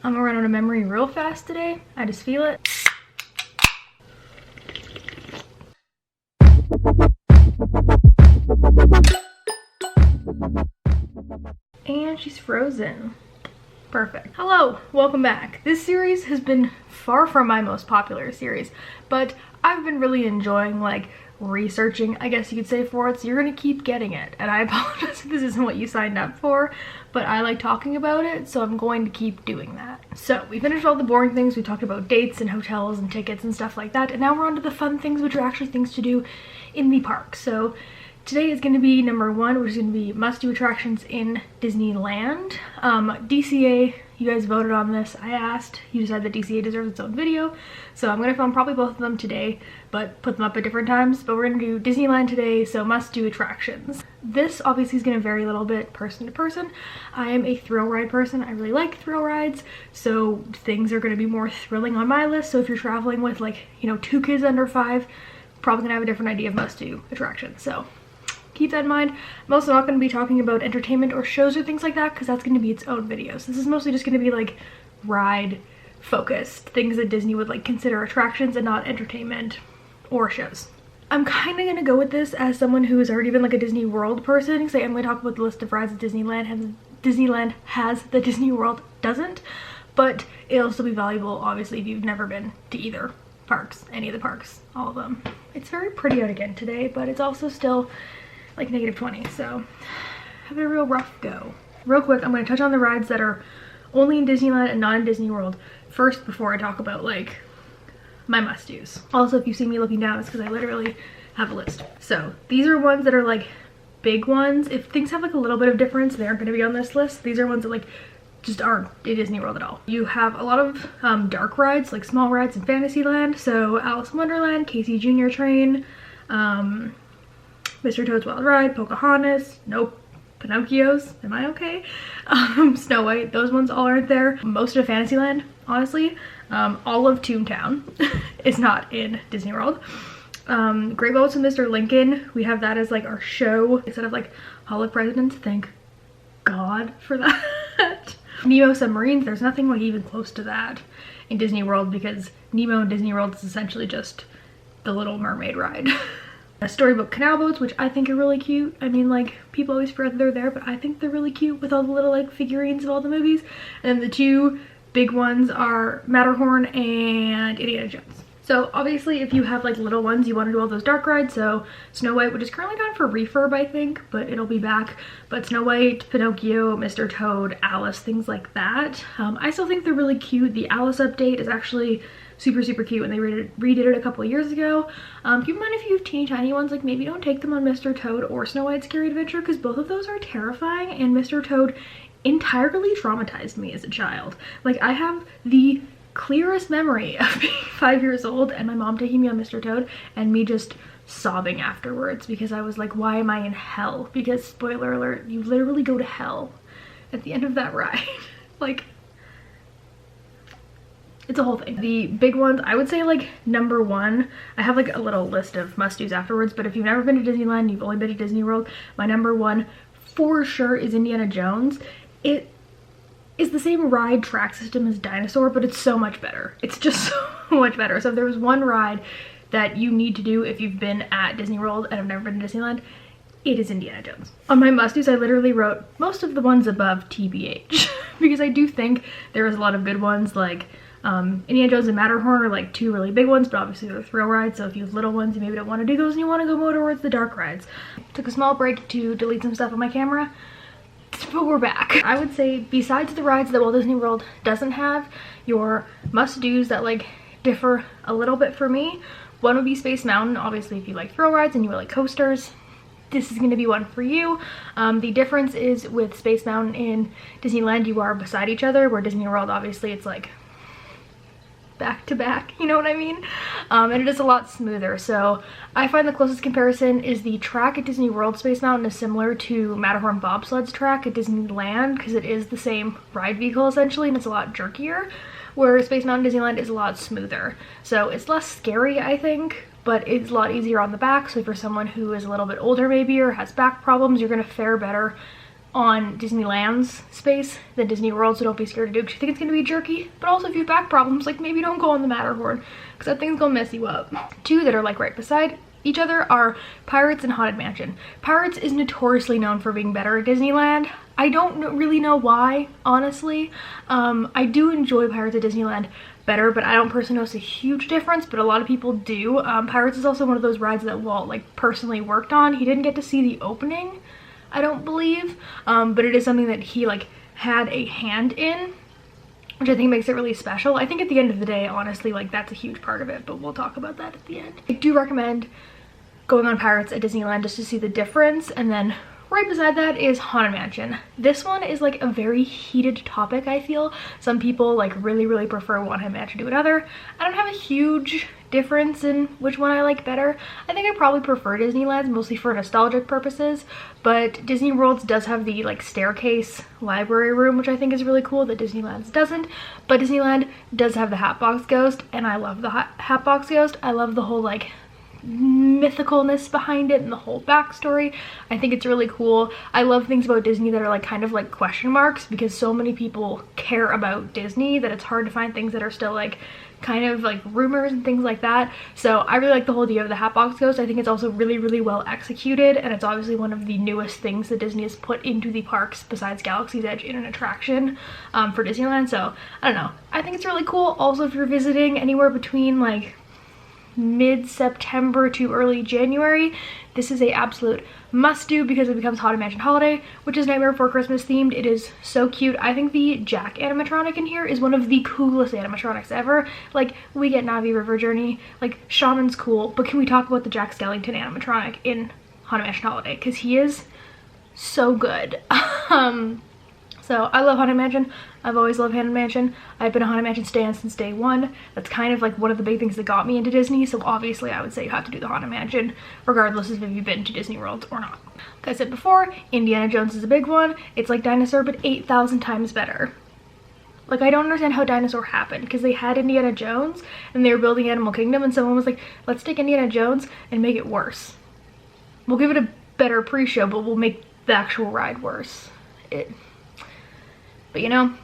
I'm gonna run out of memory real fast today. I just feel it. And she's frozen. Perfect. Hello, welcome back. This series has been far from my most popular series, but I've been really enjoying like researching, I guess you could say, for it, so you're gonna keep getting it. And I apologize if this isn't what you signed up for, but I like talking about it, so I'm going to keep doing that. So we finished all the boring things. We talked about dates and hotels and tickets and stuff like that, and now we're on to the fun things, which are actually things to do in the park. So today is going to be number 1, which is going to be must-do attractions in Disneyland. DCA, you guys voted on this. I asked. You decided that DCA deserves its own video. So I'm going to film probably both of them today, but put them up at different times. But we're going to do Disneyland today, so must-do attractions. This obviously is going to vary a little bit person to person. I am a thrill ride person. I really like thrill rides, so things are going to be more thrilling on my list. So if you're traveling with, like, you know, 2 kids under 5, probably going to have a different idea of must-do attractions. So keep that in mind. I'm also not going to be talking about entertainment or shows or things like that, because that's going to be its own video. So this is mostly just going to be like ride focused, things that Disney would like consider attractions and not entertainment or shows. I'm kind of going to go with this as someone who has already been like a Disney World person, because I'm going to talk about the list of rides that Disneyland has that Disney World doesn't, but it'll still be valuable obviously if you've never been to either parks, any of the parks, all of them. It's very pretty out again today, but it's also still like -20, so have a real rough go. Real quick, I'm going to touch on the rides that are only in Disneyland and not in Disney World first before I talk about like my must-dos. Also, if you see me looking down, it's because I literally have a list. So these are ones that are like big ones. If things have like a little bit of difference, they aren't going to be on this list. These are ones that like just aren't in Disney World at all. You have a lot of dark rides, like small rides in Fantasyland. So Alice in Wonderland, Casey Jr. Train, Mr. Toad's Wild Ride, Pocahontas, nope, Pinocchio's, am I okay? Snow White, those ones all aren't there. Most of Fantasyland, honestly. All of Toontown is not in Disney World. Great Boats and Mr. Lincoln, we have that as like our show instead of like Hall of Presidents, thank God for that. Nemo Submarines, there's nothing like even close to that in Disney World, because Nemo in Disney World is essentially just the Little Mermaid ride. Storybook Canal Boats, which I think are really cute. I mean, like, people always forget they're there, but I think they're really cute with all the little like figurines of all the movies. And the 2 big ones are Matterhorn and Indiana Jones. So obviously if you have like little ones, you want to do all those dark rides. So Snow White, which is currently down for refurb, I think, but it'll be back. But Snow White, Pinocchio, Mr. Toad, Alice, things like that. I still think they're really cute. The Alice update is actually super cute, and they redid it a couple of years ago. Keep in mind, if you have teeny tiny ones, like maybe don't take them on Mr. Toad or Snow White's Scary Adventure, because both of those are terrifying, and Mr. Toad entirely traumatized me as a child. Like, I have the clearest memory of being 5 years old and my mom taking me on Mr. Toad and me just sobbing afterwards, because I was like, why am I in hell? Because spoiler alert, you literally go to hell at the end of that ride. Like, it's a whole thing. The big ones, I would say like number 1, I have like a little list of must-dos afterwards, but if you've never been to Disneyland, you've only been to Disney World, my number 1 for sure is Indiana Jones. It is the same ride track system as Dinosaur, but it's so much better. It's just so much better. So if there was one ride that you need to do if you've been at Disney World and have never been to Disneyland, it is Indiana Jones. On my must-dos, I literally wrote most of the ones above TBH because I do think there is a lot of good ones, like Indiana Jones and Matterhorn are like 2 really big ones, but obviously they're thrill rides, so if you have little ones, you maybe don't want to do those and you want to go more towards the dark rides. Took a small break to delete some stuff on my camera, but we're back. I would say besides the rides that Walt Disney World doesn't have, your must-dos that like differ a little bit for me, one would be Space Mountain. Obviously if you like thrill rides and you like coasters, this is going to be one for you. The difference is with Space Mountain in Disneyland, you are beside each other, where Disney World, obviously it's like back to back, you know what I mean? And it is a lot smoother. So I find the closest comparison is the track at Disney World. Space Mountain is similar to Matterhorn bobsled's track at Disneyland, because it is the same ride vehicle essentially, and it's a lot jerkier, where Space Mountain Disneyland is a lot smoother. So it's less scary, I think, but it's a lot easier on the back. So if you're someone who is a little bit older maybe, or has back problems, you're gonna fare better on Disneyland's space than Disney World, so don't be scared to do it because you think it's gonna be jerky. But also if you have back problems, like maybe don't go on the Matterhorn because that thing's gonna mess you up. Two that are like right beside each other are Pirates and Haunted Mansion. Pirates is notoriously known for being better at Disneyland. I don't really know why, honestly. I do enjoy Pirates at Disneyland better, but I don't personally notice a huge difference, but a lot of people do. Pirates is also one of those rides that Walt like personally worked on. He didn't get to see the opening, I don't believe, but it is something that he like had a hand in, which I think makes it really special. I think at the end of the day, honestly, like that's a huge part of it, but we'll talk about that at the end. I do recommend going on Pirates at Disneyland just to see the difference. And then right beside that is Haunted Mansion. This one is like a very heated topic, I feel. Some people like really prefer one Haunted Mansion to another. I don't have a huge difference in which one I like better. I think I probably prefer Disneyland's mostly for nostalgic purposes, but Disney World's does have the like staircase library room, which I think is really cool that Disneyland's doesn't. But Disneyland does have the Hatbox Ghost, and I love the Hatbox Ghost. I love the whole like mythicalness behind it and the whole backstory. I think it's really cool. I love things about Disney that are like kind of like question marks, because so many people care about Disney that it's hard to find things that are still like kind of like rumors and things like that. So I really like the whole idea of the Hatbox Ghost. I think it's also really well executed, and it's obviously one of the newest things that Disney has put into the parks besides Galaxy's Edge in an attraction for Disneyland. So I don't know, I think it's really cool. Also, if you're visiting anywhere between like mid-September to early January, this is a absolute must-do because it becomes Haunted Mansion Holiday, which is Nightmare Before Christmas themed. It is so cute. I think the Jack animatronic in here is one of the coolest animatronics ever. Like, we get Navi River Journey, like Shaman's cool, but can we talk about the Jack Skellington animatronic in Haunted Mansion Holiday, because he is so good. So I love Haunted Mansion. I've always loved Haunted Mansion. I've been a Haunted Mansion stan since day one. That's kind of like one of the big things that got me into Disney. So obviously I would say you have to do the Haunted Mansion regardless of if you've been to Disney World or not. Like I said before, Indiana Jones is a big one. It's like Dinosaur, but 8,000 times better. Like, I don't understand how Dinosaur happened, because they had Indiana Jones and they were building Animal Kingdom, and someone was like, let's take Indiana Jones and make it worse. We'll give it a better pre-show, but we'll make the actual ride worse. But you know,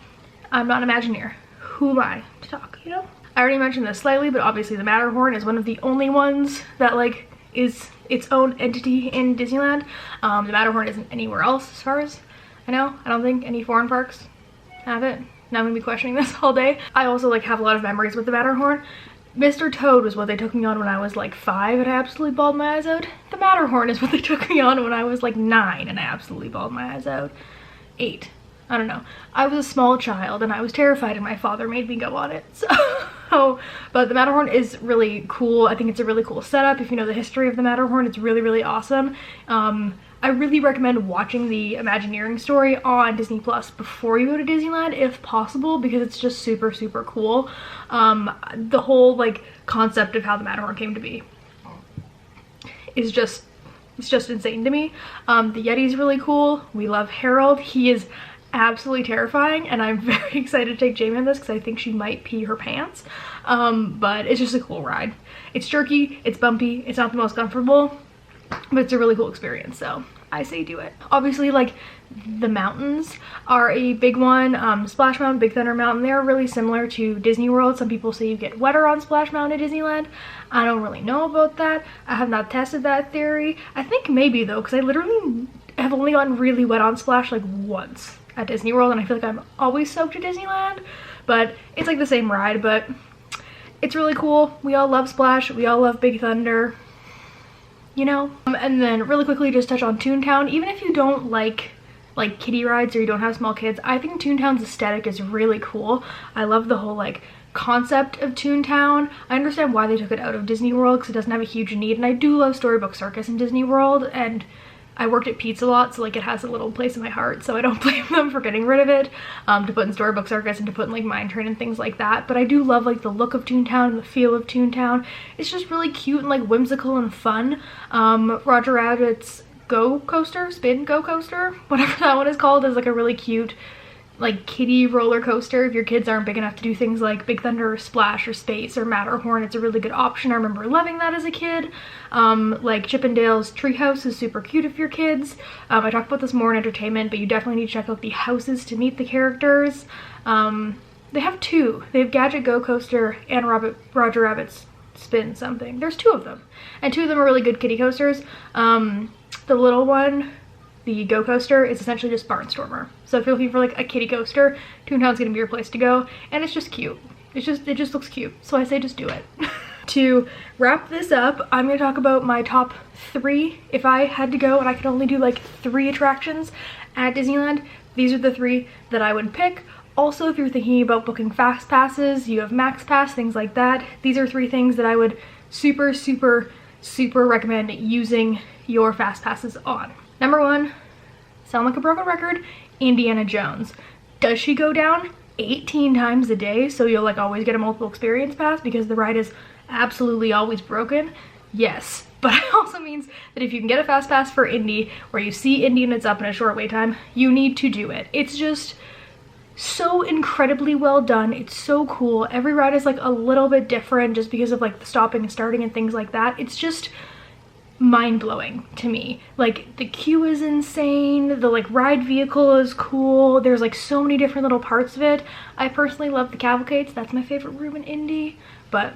I'm not an Imagineer. Who am I to talk, you know? I already mentioned this slightly, but obviously the Matterhorn is one of the only ones that like is its own entity in Disneyland. The Matterhorn isn't anywhere else as far as I know. I don't think any foreign parks have it. Now I'm gonna be questioning this all day. I also like have a lot of memories with the Matterhorn. Mr. Toad was what they took me on when I was like 5 and I absolutely bawled my eyes out. The Matterhorn is what they took me on when I was like 9 and I absolutely bawled my eyes out. 8. I don't know. I was a small child and I was terrified and my father made me go on it. So, but the Matterhorn is really cool. I think it's a really cool setup. If you know the history of the Matterhorn, it's really awesome. I really recommend watching the Imagineering story on Disney Plus before you go to Disneyland if possible, because it's just super cool. The whole like concept of how the Matterhorn came to be is just, it's just insane to me. The Yeti's really cool. We love Harold. He is absolutely terrifying, and I'm very excited to take Jamie on this because I think she might pee her pants. But it's just a cool ride. It's jerky, it's bumpy, it's not the most comfortable, but it's a really cool experience, so I say do it. Obviously, like, the mountains are a big one. Splash Mountain, Big Thunder Mountain, they're really similar to Disney World. Some people say you get wetter on Splash Mountain at Disneyland. I don't really know about that. I have not tested that theory. I think maybe though, because I literally have only gotten really wet on Splash like once at Disney World, and I feel like I'm always soaked at Disneyland, but it's like the same ride, but it's really cool. We all love Splash, we all love Big Thunder, you know? And then really quickly just touch on Toontown. Even if you don't like kiddie rides or you don't have small kids, I think Toontown's aesthetic is really cool. I love the whole like concept of Toontown. I understand why they took it out of Disney World because it doesn't have a huge need, and I do love Storybook Circus in Disney World, and I worked at Pizza Lot, so like it has a little place in my heart, so I don't blame them for getting rid of it, to put in Storybook Circus and to put in like Mine Train and things like that. But I do love like the look of Toontown and the feel of Toontown. It's just really cute and like whimsical and fun. Roger Rabbit's Go Coaster, Spin Go Coaster, whatever that one is called, is like a really cute like kiddie roller coaster, if your kids aren't big enough to do things like Big Thunder or Splash or Space or Matterhorn, it's a really good option. I remember loving that as a kid. Like Chippendale's Treehouse is super cute if you're kids. I talked about this more in entertainment, but you definitely need to check out the houses to meet the characters. They have two. They have Gadget Go Coaster and Roger Rabbit's Spin something. There's two of them, and two of them are really good kiddie coasters. The little one, the Go Coaster, is essentially just Barnstormer. So if you're looking for like a kiddie coaster, Toontown's gonna be your place to go, and it's just cute. It just looks cute. So I say just do it. To wrap this up, I'm gonna talk about my top 3. If I had to go and I could only do like 3 attractions at Disneyland, these are the 3 that I would pick. Also, if you're thinking about booking fast passes, you have Max Pass, things like that. These are 3 things that I would super recommend using your fast passes on. Number 1, sound like a broken record, Indiana Jones. Does she go down 18 times a day, so you'll like always get a multiple experience pass because the ride is absolutely always broken? Yes, but it also means that if you can get a fast pass for Indy, where you see Indy and it's up in a short wait time, you need to do it. It's just so incredibly well done. It's so cool. Every ride is like a little bit different just because of like the stopping and starting and things like that. It's just mind-blowing to me. Like the queue is insane, the like ride vehicle is cool, there's like so many different little parts of it. I personally love the cavalcades. That's my favorite room in Indy, but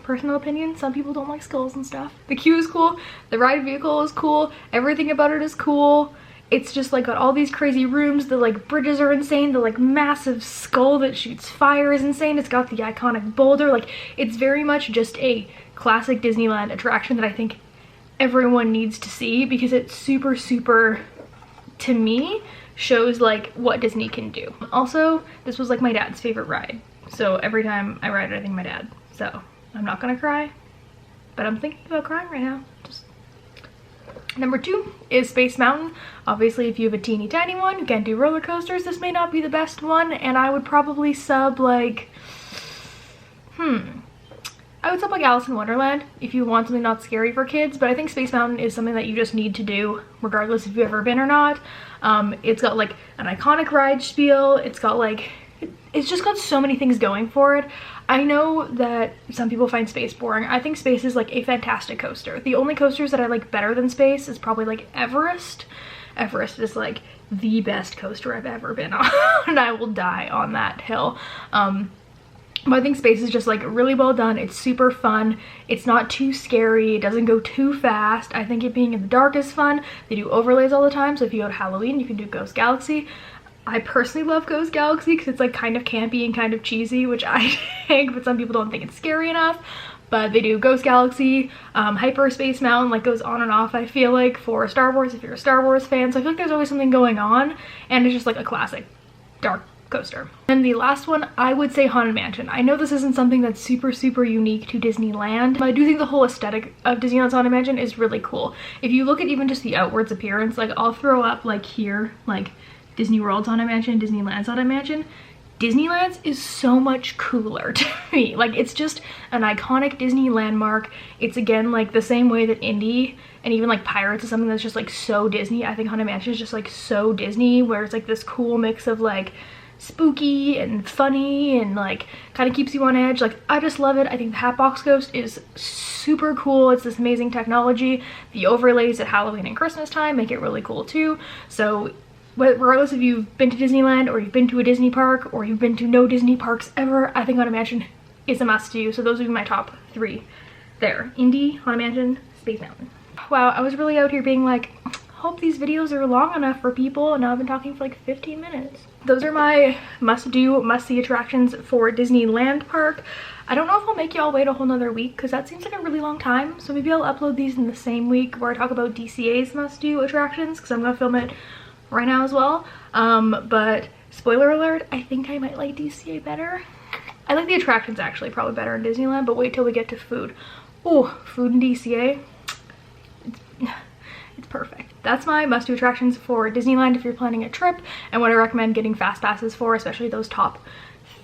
personal opinion, some people don't like skulls and stuff. The queue is cool, the ride vehicle is cool, everything about it is cool. It's just like got all these crazy rooms, the like bridges are insane, the like massive skull that shoots fire is insane, it's got the iconic boulder. Like it's very much just a classic Disneyland attraction that I think everyone needs to see because it super, to me, shows like what Disney can do. Also, this was like my dad's favorite ride. So every time I ride it, I think of my dad. So I'm not gonna cry, but I'm thinking about crying right now. Number 2 is Space Mountain. Obviously, if you have a teeny tiny one, you can't do roller coasters, this may not be the best one, and I would probably sub like, I would sub like Alice in Wonderland if you want something not scary for kids, but I think Space Mountain is something that you just need to do regardless if you've ever been or not. It's got like an iconic ride spiel, it's got like, it's just got so many things going for it. I know that some people find Space boring. I think Space is like a fantastic coaster. The only coasters that I like better than Space is probably like Everest. Everest is like the best coaster I've ever been on and I will die on that hill. But I think Space is just like really well done. It's super fun. It's not too scary. It doesn't go too fast. I think it being in the dark is fun. They do overlays all the time. So if you go to Halloween, you can do Ghost Galaxy. I personally love Ghost Galaxy because it's like kind of campy and kind of cheesy, which I think, but some people don't think it's scary enough. But they do Ghost Galaxy, Hyperspace Mountain, like goes on and off, I feel like, for Star Wars if you're a Star Wars fan. So I feel like there's always something going on, and it's just like a classic dark coaster. And the last one, I would say Haunted Mansion. I know this isn't something that's super unique to Disneyland, but I do think the whole aesthetic of Disneyland's Haunted Mansion is really cool. If you look at even just the outwards appearance, like I'll throw up like here, like Disney World's Haunted Mansion, Disneyland's Haunted Mansion. Disneyland's is so much cooler to me. Like it's just an iconic Disney landmark. It's again like the same way that Indy and even like Pirates is something that's just like so Disney. I think Haunted Mansion is just like so Disney, where it's like this cool mix of like spooky and funny and like kind of keeps you on edge. Like I just love it. I think the Hatbox Ghost is super cool. It's this amazing technology. The overlays at Halloween and Christmas time make it really cool too. So regardless if you've been to Disneyland or you've been to a Disney park or you've been to no Disney parks ever, I think Haunted Mansion is a must do. So those would be my top 3 there. Indy, Haunted Mansion, Space Mountain. Wow, I was really out here being like, hope these videos are long enough for people, and now I've been talking for like 15 minutes. Those are my must-do, must-see attractions for Disneyland Park. I don't know if I'll make y'all wait a whole nother week because that seems like a really long time. So maybe I'll upload these in the same week where I talk about DCA's must-do attractions because I'm gonna film it right now as well. But spoiler alert, I think I might like DCA better. I like the attractions actually probably better in Disneyland, but wait till we get to food. Oh, food in DCA, it's perfect. That's my must-do attractions for Disneyland if you're planning a trip, and what I recommend getting fast passes for, especially those top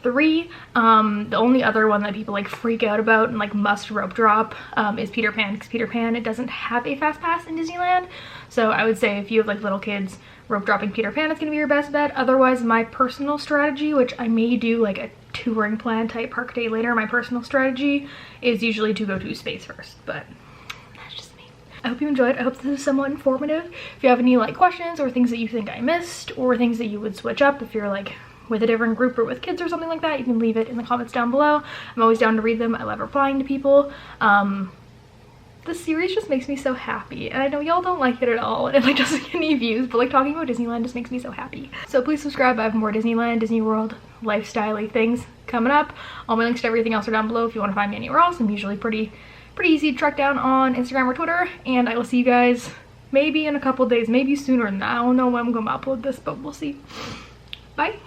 3. The only other one that people like freak out about and like must rope drop is Peter Pan, because Peter Pan, it doesn't have a fast pass in Disneyland. So I would say if you have like little kids, rope dropping Peter Pan is gonna be your best bet. Otherwise, my personal strategy, which I may do like a touring plan type park day later, my personal strategy is usually to go to Space first, but that's just me. I hope you enjoyed. I hope this is somewhat informative. If you have any like questions or things that you think I missed or things that you would switch up if you're like with a different group or with kids or something like that, you can leave it in the comments down below. I'm always down to read them. I love replying to people. This series just makes me so happy, and I know y'all don't like it at all and it like doesn't get any views, but like talking about Disneyland just makes me so happy. So please subscribe. I have more Disneyland, Disney World, lifestyle-y things coming up. All my links to everything else are down below if you want to find me anywhere else. I'm usually pretty easy to track down on Instagram or Twitter, and I will see you guys maybe in a couple days, maybe sooner than that. I don't know when I'm gonna upload this, but we'll see. Bye.